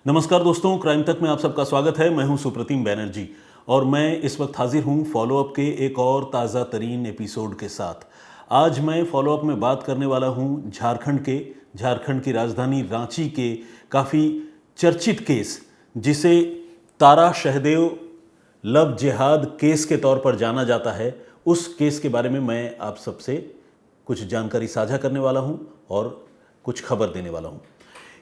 नमस्कार दोस्तों, क्राइम तक में आप सबका स्वागत है। मैं हूं सुप्रतिम बैनर्जी और मैं इस वक्त हाजिर हूं फॉलोअप के एक और ताज़ा तरीन एपिसोड के साथ। आज मैं फॉलोअप में बात करने वाला हूं झारखंड की राजधानी रांची के काफ़ी चर्चित केस, जिसे तारा शहदेव लव जिहाद केस के तौर पर जाना जाता है। उस केस के बारे में मैं आप सबसे कुछ जानकारी साझा करने वाला हूं और कुछ खबर देने वाला हूं।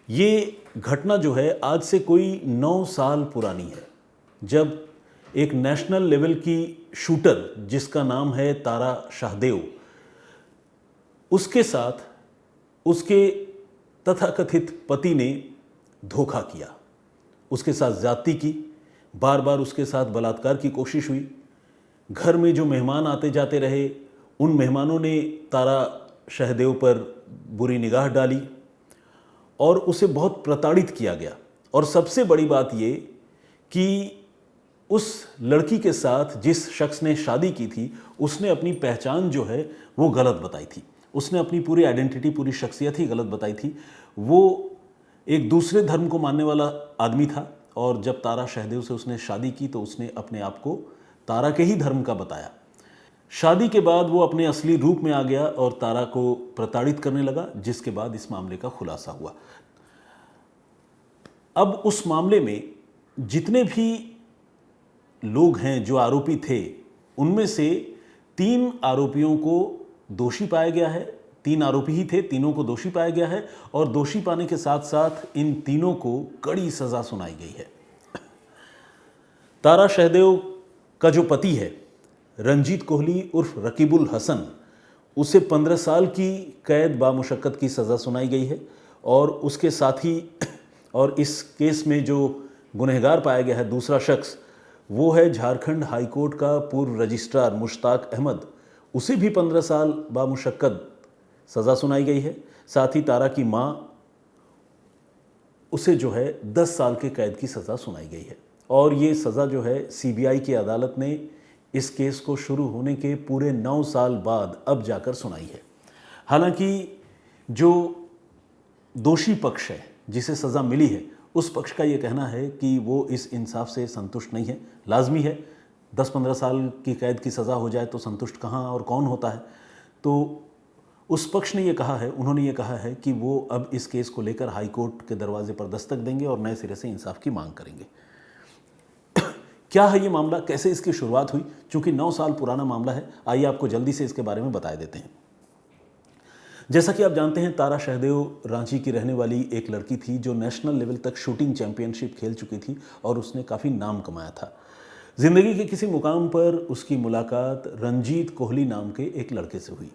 ये घटना जो है आज से कोई 9 साल पुरानी है, जब एक नेशनल लेवल की शूटर जिसका नाम है तारा शाहदेव, उसके साथ उसके तथाकथित पति ने धोखा किया, उसके साथ ज्यादती की, बार बार उसके साथ बलात्कार की कोशिश हुई। घर में जो मेहमान आते जाते रहे, उन मेहमानों ने तारा शहदेव पर बुरी निगाह डाली और उसे बहुत प्रताड़ित किया गया। और सबसे बड़ी बात ये कि उस लड़की के साथ जिस शख्स ने शादी की थी, उसने अपनी पहचान जो है वो गलत बताई थी। उसने अपनी पूरी आइडेंटिटी, पूरी शख्सियत ही गलत बताई थी। वो एक दूसरे धर्म को मानने वाला आदमी था और जब तारा शहदेव से उसने शादी की तो उसने अपने आप को तारा के ही धर्म का बताया। शादी के बाद वो अपने असली रूप में आ गया और तारा को प्रताड़ित करने लगा, जिसके बाद इस मामले का खुलासा हुआ। अब उस मामले में जितने भी लोग हैं जो आरोपी थे, उनमें से 3 आरोपियों को दोषी पाया गया है। 3 आरोपी ही थे, तीनों को दोषी पाया गया है और दोषी पाने के साथ साथ इन तीनों को कड़ी सजा सुनाई गई है। तारा शहदेव का जो पति है रंजीत कोहली उर्फ रकीबुल हसन, उसे 15 साल की कैद बामुशक्कत की सज़ा सुनाई गई है और उसके साथी और इस केस में जो गुनहगार पाया गया है दूसरा शख्स, वो है झारखंड हाई कोर्ट का पूर्व रजिस्ट्रार मुश्ताक अहमद। उसे भी 15 साल बामुशक्कत सज़ा सुनाई गई है। साथ ही तारा की माँ, उसे जो है 10 साल के कैद की सज़ा सुनाई गई है। और ये सज़ा जो है सीबीआई की अदालत ने इस केस को शुरू होने के पूरे 9 साल बाद अब जाकर सुनाई है। हालांकि जो दोषी पक्ष है, जिसे सज़ा मिली है, उस पक्ष का ये कहना है कि वो इस इंसाफ से संतुष्ट नहीं है। लाजमी है, 10-15 साल की कैद की सज़ा हो जाए तो संतुष्ट कहाँ और कौन होता है। तो उस पक्ष ने ये कहा है, उन्होंने ये कहा है कि वो अब इस केस को लेकर हाई कोर्ट के दरवाजे पर दस्तक देंगे और नए सिरे से इंसाफ की मांग करेंगे। क्या है ये मामला, कैसे इसकी शुरुआत हुई? चूंकि 9 साल पुराना मामला है, आइए आपको जल्दी से इसके बारे में बता देते हैं। जैसा कि आप जानते हैं, तारा शहदेव रांची की रहने वाली एक लड़की थी जो नेशनल लेवल तक शूटिंग चैंपियनशिप खेल चुकी थी और उसने काफ़ी नाम कमाया था। ज़िंदगी के किसी मुकाम पर उसकी मुलाकात रंजीत कोहली नाम के एक लड़के से हुई।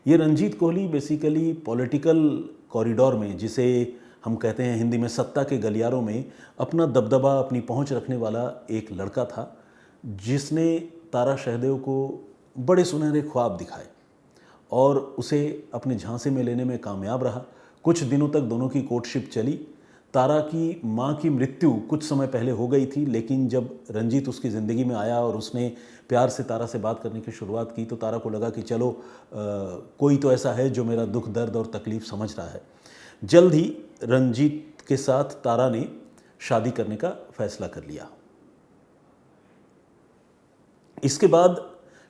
ये Ranjit Kohli basically political corridor में, जिसे हम कहते हैं हिंदी में सत्ता के गलियारों में, अपना दबदबा, अपनी पहुंच रखने वाला एक लड़का था, जिसने तारा शहदेव को बड़े सुनहरे ख्वाब दिखाए और उसे अपने झांसे में लेने में कामयाब रहा। कुछ दिनों तक दोनों की कोर्टशिप चली। तारा की माँ की मृत्यु कुछ समय पहले हो गई थी, लेकिन जब रंजीत उसकी ज़िंदगी में आया और उसने प्यार से तारा से बात करने की शुरुआत की तो तारा को लगा कि चलो कोई तो ऐसा है जो मेरा दुख, दर्द और तकलीफ़ समझ रहा है। जल्द ही रंजीत के साथ तारा ने शादी करने का फैसला कर लिया। इसके बाद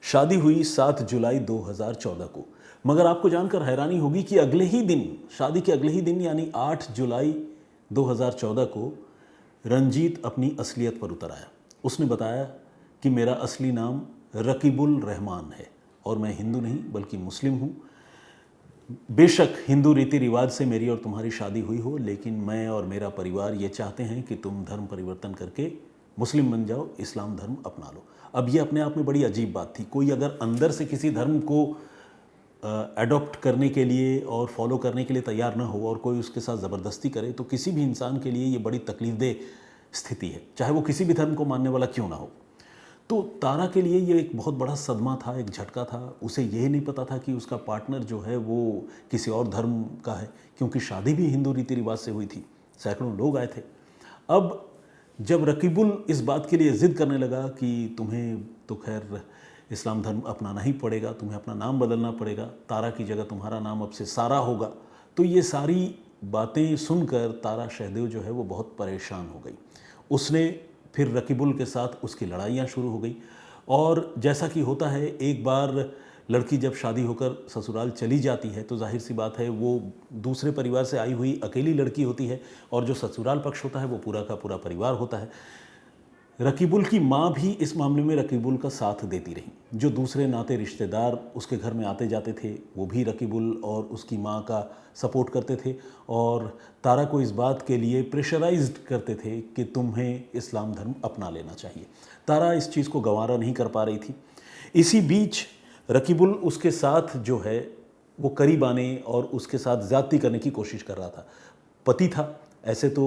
शादी हुई 7 जुलाई 2014 को। मगर आपको जानकर हैरानी होगी कि अगले ही दिन, शादी के अगले ही दिन यानी 8 जुलाई 2014 को रंजीत अपनी असलियत पर उतर आया। उसने बताया कि मेरा असली नाम रकीबुल रहमान है और मैं हिंदू नहीं बल्कि मुस्लिम हूँ। बेशक हिंदू रीति रिवाज से मेरी और तुम्हारी शादी हुई हो, लेकिन मैं और मेरा परिवार ये चाहते हैं कि तुम धर्म परिवर्तन करके मुस्लिम बन जाओ, इस्लाम धर्म अपना लो। अब ये अपने आप में बड़ी अजीब बात थी। कोई अगर अंदर से किसी धर्म को अडॉप्ट करने के लिए और फॉलो करने के लिए तैयार ना हो और कोई उसके साथ ज़बरदस्ती करे, तो किसी भी इंसान के लिए ये बड़ी तकलीफदेह स्थिति है, चाहे वो किसी भी धर्म को मानने वाला क्यों ना हो। तो तारा के लिए ये एक बहुत बड़ा सदमा था, एक झटका था। उसे ये नहीं पता था कि उसका पार्टनर जो है वो किसी और धर्म का है, क्योंकि शादी भी हिंदू रीति रिवाज से हुई थी, सैकड़ों लोग आए थे। अब जब रकीबुल इस बात के लिए ज़िद करने लगा कि तुम्हें तो खैर इस्लाम धर्म अपनाना ही पड़ेगा, तुम्हें अपना नाम बदलना पड़ेगा, तारा की जगह तुम्हारा नाम अब से सारा होगा, तो ये सारी बातें सुनकर तारा शहदेव जो है वो बहुत परेशान हो गई। उसने फिर रकीबुल के साथ उसकी लड़ाइयाँ शुरू हो गई और जैसा कि होता है, एक बार लड़की जब शादी होकर ससुराल चली जाती है तो जाहिर सी बात है वो दूसरे परिवार से आई हुई अकेली लड़की होती है और जो ससुराल पक्ष होता है वो पूरा का पूरा परिवार होता है। रकीबुल की माँ भी इस मामले में रकीबुल का साथ देती रही। जो दूसरे नाते रिश्तेदार उसके घर में आते जाते थे वो भी रकीबुल और उसकी माँ का सपोर्ट करते थे और तारा को इस बात के लिए प्रेशराइज्ड करते थे कि तुम्हें इस्लाम धर्म अपना लेना चाहिए। तारा इस चीज़ को गवारा नहीं कर पा रही थी। इसी बीच रकीबुल उसके साथ जो है वो करीब आने और उसके साथ ज़्यादती करने की कोशिश कर रहा था। पति था, ऐसे तो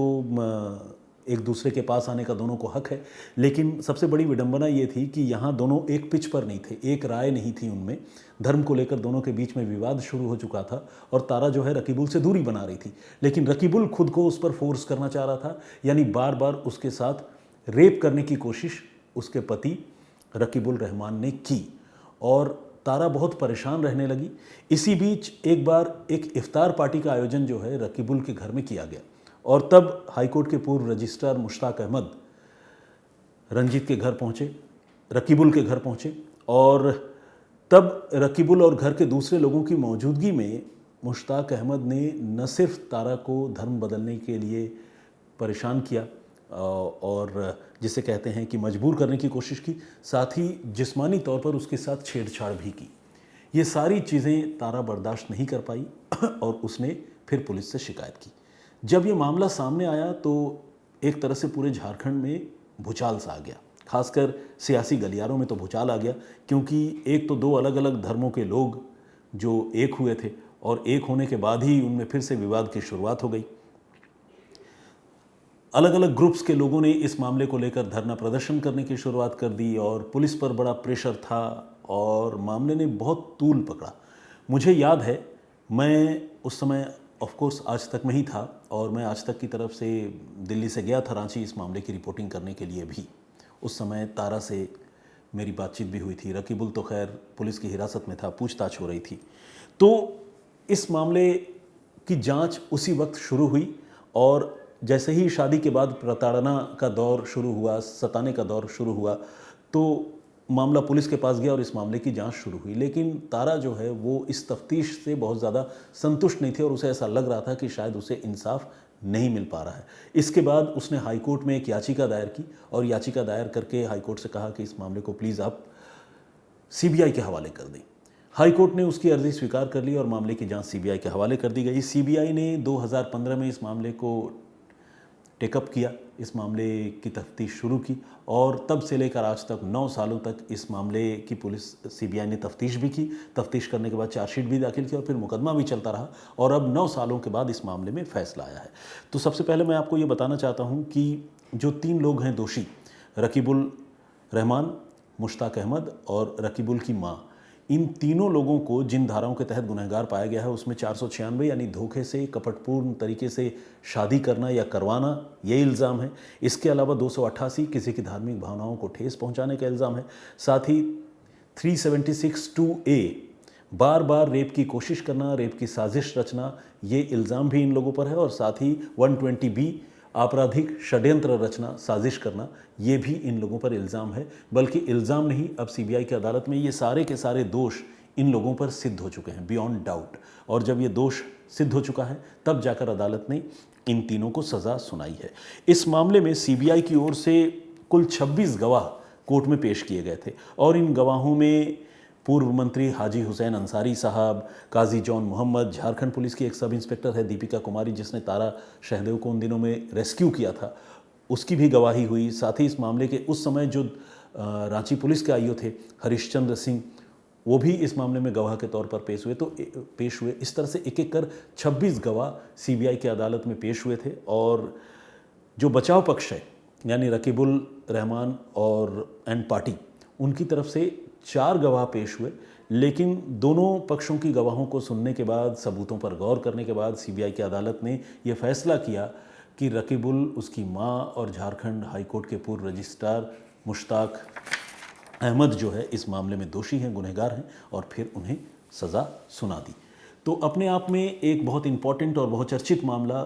एक दूसरे के पास आने का दोनों को हक है, लेकिन सबसे बड़ी विडंबना ये थी कि यहाँ दोनों एक पिच पर नहीं थे, एक राय नहीं थी उनमें। धर्म को लेकर दोनों के बीच में विवाद शुरू हो चुका था और तारा जो है रकीबुल से दूरी बना रही थी, लेकिन रकीबुल खुद को उस पर फोर्स करना चाह रहा था, यानी बार बार उसके साथ रेप करने की कोशिश उसके पति रकीबुल रहमान ने की और तारा बहुत परेशान रहने लगी। इसी बीच एक बार एक इफ्तार पार्टी का आयोजन जो है रकीबुल के घर में किया गया और तब हाईकोर्ट के पूर्व रजिस्ट्रार मुश्ताक अहमद रंजीत के घर पहुंचे, रकीबुल के घर पहुंचे और तब रकीबुल और घर के दूसरे लोगों की मौजूदगी में मुश्ताक अहमद ने न सिर्फ तारा को धर्म बदलने के लिए परेशान किया और जिसे कहते हैं कि मजबूर करने की कोशिश की, साथ ही जिस्मानी तौर पर उसके साथ छेड़छाड़ भी की। ये सारी चीज़ें तारा बर्दाश्त नहीं कर पाई और उसने फिर पुलिस से शिकायत की। जब ये मामला सामने आया तो एक तरह से पूरे झारखंड में भूचाल सा आ गया, खासकर सियासी गलियारों में तो भूचाल आ गया, क्योंकि एक तो दो अलग अलग धर्मों के लोग जो एक हुए थे और एक होने के बाद ही उनमें फिर से विवाद की शुरुआत हो गई। अलग अलग ग्रुप्स के लोगों ने इस मामले को लेकर धरना प्रदर्शन करने की शुरुआत कर दी और पुलिस पर बड़ा प्रेशर था और मामले ने बहुत तूल पकड़ा। मुझे याद है, मैं उस समय ऑफ कोर्स आज तक में ही था और मैं आज तक की तरफ से दिल्ली से गया था रांची इस मामले की रिपोर्टिंग करने के लिए भी। उस समय तारा से मेरी बातचीत भी हुई थी। रकीबुल तो खैर पुलिस की हिरासत में था, पूछताछ हो रही थी। तो इस मामले की जांच उसी वक्त शुरू हुई और जैसे ही शादी के बाद प्रताड़ना का दौर शुरू हुआ, सताने का दौर शुरू हुआ, तो मामला पुलिस के पास गया और इस मामले की जांच शुरू हुई। लेकिन तारा जो है वो इस तफ्तीश से बहुत ज़्यादा संतुष्ट नहीं थी और उसे ऐसा लग रहा था कि शायद उसे इंसाफ नहीं मिल पा रहा है। इसके बाद उसने हाईकोर्ट में एक याचिका दायर की और याचिका दायर करके हाईकोर्ट से कहा कि इस मामले को प्लीज़ आप सीबीआई के हवाले कर दें। हाईकोर्ट ने उसकी अर्जी स्वीकार कर ली और मामले की जाँच सीबीआई के हवाले कर दी गई। सीबीआई ने 2015 में इस मामले को टेकअप किया, इस मामले की तफ्तीश शुरू की और तब से लेकर आज तक 9 सालों तक इस मामले की पुलिस सीबीआई ने तफ्तीश भी की। तफ्तीश करने के बाद चार्जशीट भी दाखिल की और फिर मुकदमा भी चलता रहा और अब 9 सालों के बाद इस मामले में फैसला आया है। तो सबसे पहले मैं आपको ये बताना चाहता हूँ कि जो 3 लोग हैं दोषी, रकीबुल रहमान, मुश्ताक अहमद और रकीबुल की माँ, इन तीनों लोगों को जिन धाराओं के तहत गुनहगार पाया गया है उसमें 496 यानी धोखे से कपटपूर्ण तरीके से शादी करना या करवाना, ये इल्ज़ाम है। इसके अलावा 288 किसी की धार्मिक भावनाओं को ठेस पहुंचाने का इल्ज़ाम है। साथ ही 376(2)A बार बार रेप की कोशिश करना, रेप की साजिश रचना, ये इल्ज़ाम भी इन लोगों पर है और साथ ही 120B आपराधिक षड्यंत्र रचना, साजिश करना, ये भी इन लोगों पर इल्ज़ाम है। बल्कि इल्ज़ाम नहीं, अब सीबीआई की अदालत में ये सारे के सारे दोष इन लोगों पर सिद्ध हो चुके हैं बियॉन्ड डाउट, और जब ये दोष सिद्ध हो चुका है तब जाकर अदालत ने इन तीनों को सज़ा सुनाई है। इस मामले में सीबीआई की ओर से कुल 26 गवाह कोर्ट में पेश किए गए थे और इन गवाहों में पूर्व मंत्री हाजी हुसैन अंसारी साहब, काजी जॉन मोहम्मद, झारखंड पुलिस की एक सब इंस्पेक्टर है दीपिका कुमारी जिसने तारा शहदेव को उन दिनों में रेस्क्यू किया था, उसकी भी गवाही हुई। साथ ही इस मामले के उस समय जो रांची पुलिस के आईओ थे हरीशचंद्र सिंह, वो भी इस मामले में गवाह के तौर पर पेश हुए। इस तरह से एक एक कर 26 गवाह सीबीआई की अदालत में पेश हुए थे और जो बचाव पक्ष है यानी रकीबुल रहमान और एंड पार्टी, उनकी तरफ से 4 गवाह पेश हुए। लेकिन दोनों पक्षों की गवाहों को सुनने के बाद, सबूतों पर गौर करने के बाद सीबीआई की अदालत ने यह फैसला किया कि रकीबुल, उसकी माँ और झारखंड हाईकोर्ट के पूर्व रजिस्ट्रार मुश्ताक अहमद जो है इस मामले में दोषी हैं, गुनहगार हैं और फिर उन्हें सज़ा सुना दी। तो अपने आप में एक बहुत इंपॉर्टेंट और बहुत चर्चित मामला,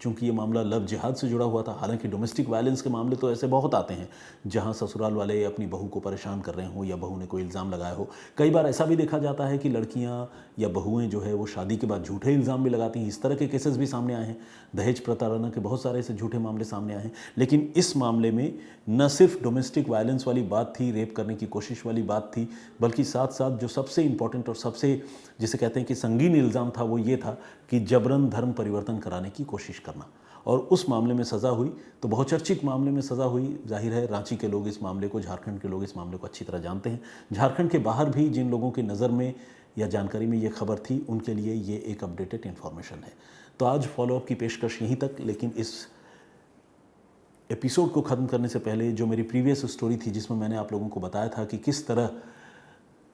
चूँकि ये मामला लव जिहाद से जुड़ा हुआ था। हालांकि डोमेस्टिक वायलेंस के मामले तो ऐसे बहुत आते हैं जहां ससुराल वाले अपनी बहू को परेशान कर रहे हों या बहू ने कोई इल्ज़ाम लगाया हो। कई बार ऐसा भी देखा जाता है कि लड़कियां या बहुएं जो है वो शादी के बाद झूठे इल्ज़ाम भी लगाती हैं। इस तरह के केसेस भी सामने आए हैं। दहेज प्रताड़ना के बहुत सारे ऐसे झूठे मामले सामने आए हैं। लेकिन इस मामले में न सिर्फ डोमेस्टिक वायलेंस वाली बात थी, रेप करने की कोशिश वाली बात थी, बल्कि साथ साथ जो सबसे इम्पॉर्टेंट और सबसे जिसे कहते हैं कि संगीन इल्ज़ाम था वो ये था कि जबरन धर्म परिवर्तन कराने की कोशिश करना। और उस मामले में सज़ा हुई, तो बहुचर्चित मामले में सज़ा हुई। जाहिर है रांची के लोग इस मामले को, झारखंड के लोग इस मामले को अच्छी तरह जानते हैं। झारखंड के बाहर भी जिन लोगों की नज़र में या जानकारी में ये खबर थी, उनके लिए ये एक अपडेटेड इन्फॉर्मेशन है। तो आज फॉलोअप की पेशकश यहीं तक। लेकिन इस एपिसोड को ख़त्म करने से पहले जो मेरी प्रीवियस स्टोरी थी, जिसमें मैंने आप लोगों को बताया था कि किस तरह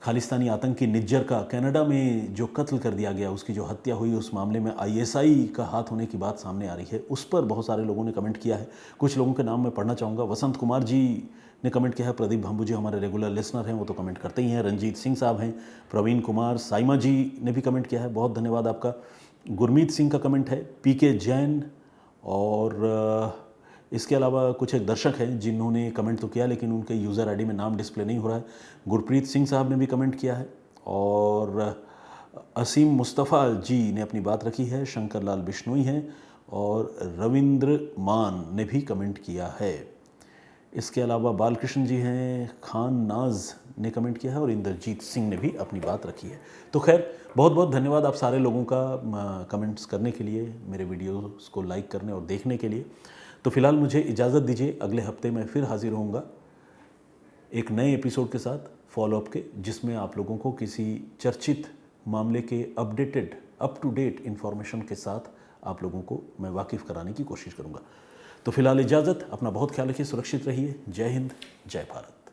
खालिस्तानी आतंकी निज्जर का कनाडा में जो कत्ल कर दिया गया, उसकी जो हत्या हुई, उस मामले में आईएसआई का हाथ होने की बात सामने आ रही है, उस पर बहुत सारे लोगों ने कमेंट किया है। कुछ लोगों के नाम मैं पढ़ना चाहूँगा। वसंत कुमार जी ने कमेंट किया है। प्रदीप भांबू जी हमारे रेगुलर लिसनर हैं, वो तो कमेंट करते ही हैं। रंजीत सिंह साहब हैं। प्रवीण कुमार, साइमा जी ने भी कमेंट किया है, बहुत धन्यवाद आपका। गुरमीत सिंह का कमेंट है। पीके जैन, और इसके अलावा कुछ एक दर्शक हैं जिन्होंने कमेंट तो किया लेकिन उनके यूज़र आईडी में नाम डिस्प्ले नहीं हो रहा है। गुरप्रीत सिंह साहब ने भी कमेंट किया है, और असीम मुस्तफ़ा जी ने अपनी बात रखी है। शंकर लाल बिश्नोई हैं, और रविंद्र मान ने भी कमेंट किया है। इसके अलावा बालकृष्ण जी हैं, खान नाज ने कमेंट किया है, और इंद्रजीत सिंह ने भी अपनी बात रखी है। तो खैर, बहुत बहुत धन्यवाद आप सारे लोगों का कमेंट्स करने के लिए, मेरे वीडियोस को लाइक करने और देखने के लिए। तो फिलहाल मुझे इजाज़त दीजिए। अगले हफ्ते मैं फिर हाजिर होऊंगा एक नए एपिसोड के साथ, फॉलोअप के, जिसमें आप लोगों को किसी चर्चित मामले के updated, up to date information के साथ आप लोगों को मैं वाकिफ़ कराने की कोशिश करूंगा। तो फिलहाल इजाज़त। अपना बहुत ख्याल रखिए, सुरक्षित रहिए। जय हिंद, जय भारत।